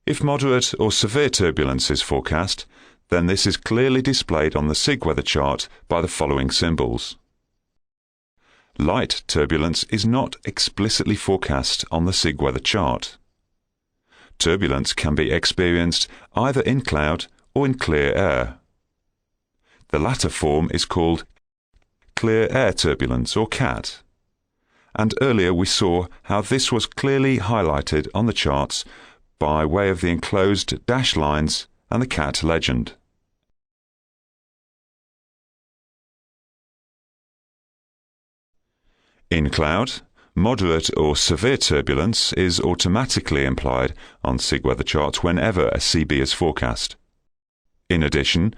If moderate or severe turbulence is forecast, then this is clearly displayed on the SIG weather chart by the following symbols. Light turbulence is not explicitly forecast on the SIG weather chart. Turbulence can be experienced either in cloud or in clear air. The latter form is called clear air turbulence, or CAT, and earlier we saw how this was clearly highlighted on the charts by way of the enclosed dashed lines and the CAT legend. In cloud, moderate or severe turbulence is automatically implied on SIG weather charts whenever a CB is forecast. In addition,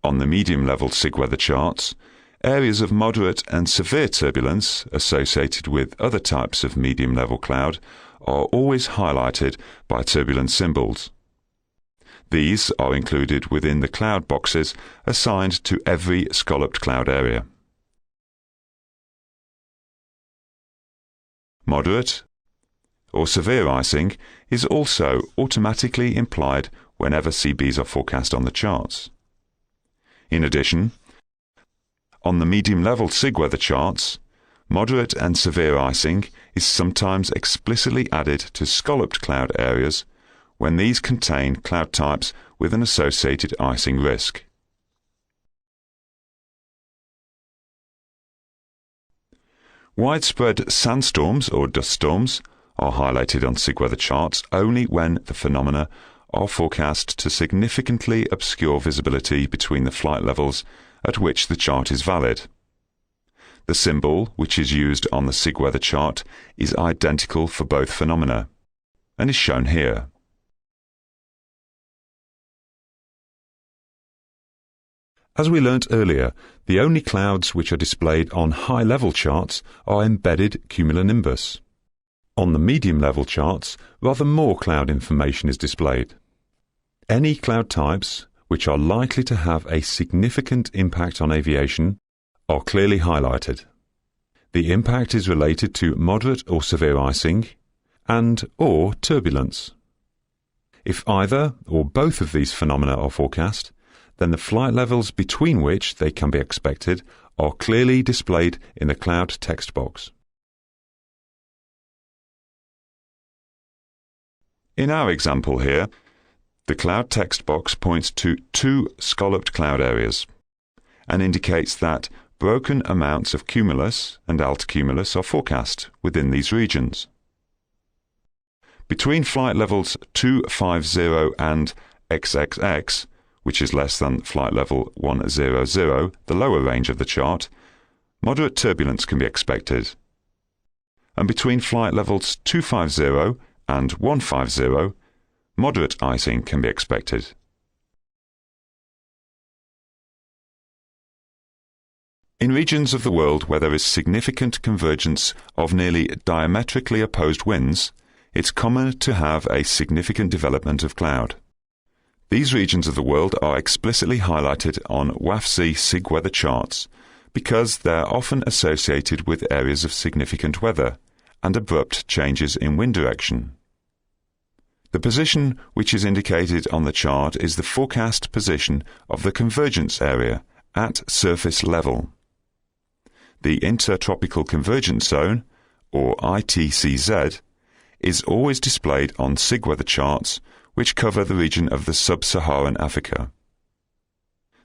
on the medium-level SIG weather charts, areas of moderate and severe turbulence associated with other types of medium-level cloud are always highlighted by turbulence symbols. These are included within the cloud boxes assigned to every scalloped cloud area. Moderate or severe icing is also automatically implied whenever CBs are forecast on the charts. In addition, on the medium-level SIG weather charts, moderate and severe icing is sometimes explicitly added to scalloped cloud areas when these contain cloud types with an associated icing risk. Widespread sandstorms or dust storms are highlighted on SIG weather charts only when the phenomena are forecast to significantly obscure visibility between the flight levels at which the chart is valid. The symbol which is used on the SIG weather chart is identical for both phenomena and is shown here. As we learnt earlier, the only clouds which are displayed on high-level charts are embedded cumulonimbus. On the medium-level charts, rather more cloud information is displayed. Any cloud types which are likely to have a significant impact on aviation are clearly highlighted. The impact is related to moderate or severe icing and/or turbulence. If either or both of these phenomena are forecast, then the flight levels between which they can be expected are clearly displayed in the cloud text box. In our example here, the cloud text box points to two scalloped cloud areas and indicates that broken amounts of cumulus and altocumulus are forecast within these regions. Between flight levels 250 and XXX, which is less than flight level 100, the lower range of the chart, moderate turbulence can be expected. And between flight levels 250 and 150, moderate icing can be expected. In regions of the world where there is significant convergence of nearly diametrically opposed winds, it's common to have a significant development of cloud. These regions of the world are explicitly highlighted on WAFC SIG weather charts because they are often associated with areas of significant weather and abrupt changes in wind direction. The position which is indicated on the chart is the forecast position of the convergence area at surface level. The Intertropical Convergence Zone, or ITCZ, is always displayed on SIG weather charts which cover the region of the sub-Saharan Africa.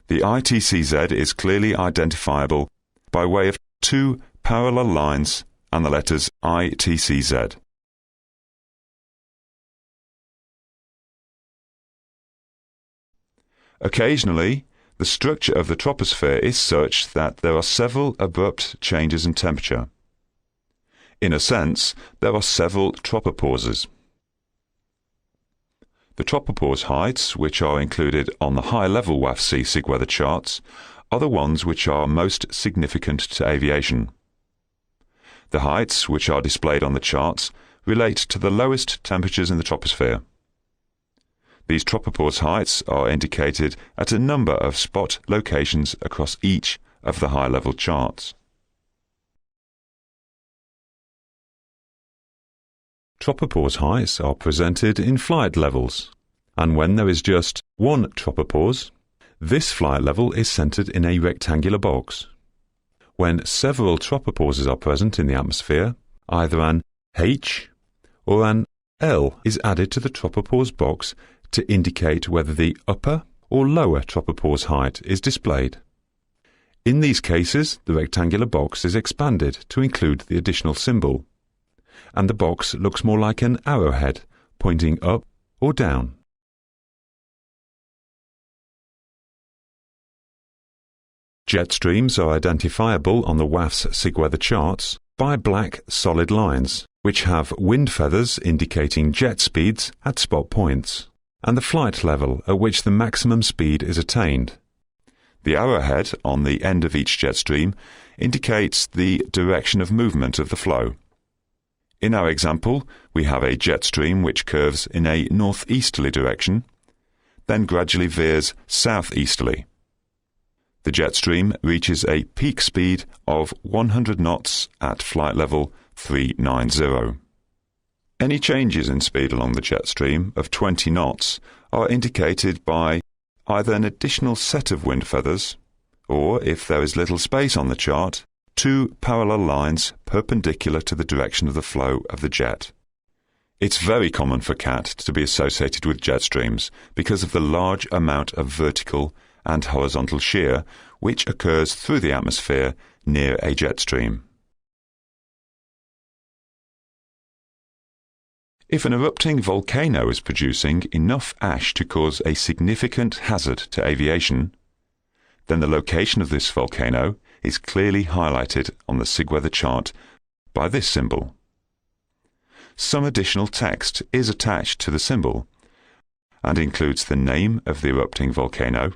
The ITCZ is clearly identifiable by way of two parallel lines and the letters ITCZ. Occasionally, the structure of the troposphere is such that there are several abrupt changes in temperature. In a sense, there are several tropopauses. The tropopause heights, which are included on the high-level WAFC SIG weather charts, are the ones which are most significant to aviation. The heights, which are displayed on the charts, relate to the lowest temperatures in the troposphere. These tropopause heights are indicated at a number of spot locations across each of the high-level charts. Tropopause heights are presented in flight levels, and when there is just one tropopause, this flight level is centered in a rectangular box. When several tropopauses are present in the atmosphere, either an H or an L is added to the tropopause box to indicate whether the upper or lower tropopause height is displayed. In these cases, the rectangular box is expanded to include the additional symbol, and the box looks more like an arrowhead pointing up or down. Jet streams are identifiable on the WAF's SIG weather charts by black solid lines, which have wind feathers indicating jet speeds at spot points, and the flight level at which the maximum speed is attained. The arrowhead on the end of each jet stream indicates the direction of movement of the flow. In our example, we have a jet stream which curves in a northeasterly direction, then gradually veers southeasterly. The jet stream reaches a peak speed of 100 knots at flight level 390. Any changes in speed along the jet stream of 20 knots are indicated by either an additional set of wind feathers, or, if there is little space on the chart, two parallel lines perpendicular to the direction of the flow of the jet. It's very common for CAT to be associated with jet streams because of the large amount of vertical and horizontal shear which occurs through the atmosphere near a jet stream. If an erupting volcano is producing enough ash to cause a significant hazard to aviation, then the location of this volcano is clearly highlighted on the SIG weather chart by this symbol. Some additional text is attached to the symbol and includes the name of the erupting volcano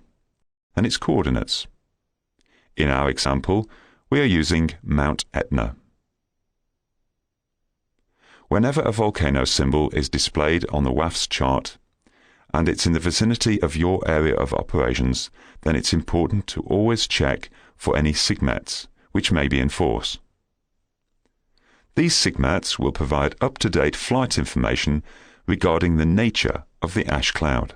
and its coordinates. In our example, we are using Mount Etna. Whenever a volcano symbol is displayed on the WAF's chart, and it's in the vicinity of your area of operations, then it's important to always check for any SIGMETs, which may be in force. These SIGMETs will provide up-to-date flight information regarding the nature of the ash cloud.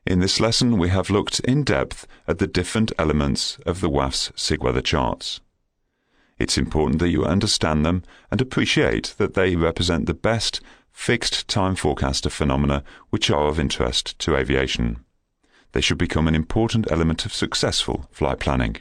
In this lesson, we have looked in depth at the different elements of the WAF's SIG weather charts. It's important that you understand them and appreciate that they represent the best fixed time forecaster phenomena which are of interest to aviation. They should become an important element of successful flight planning.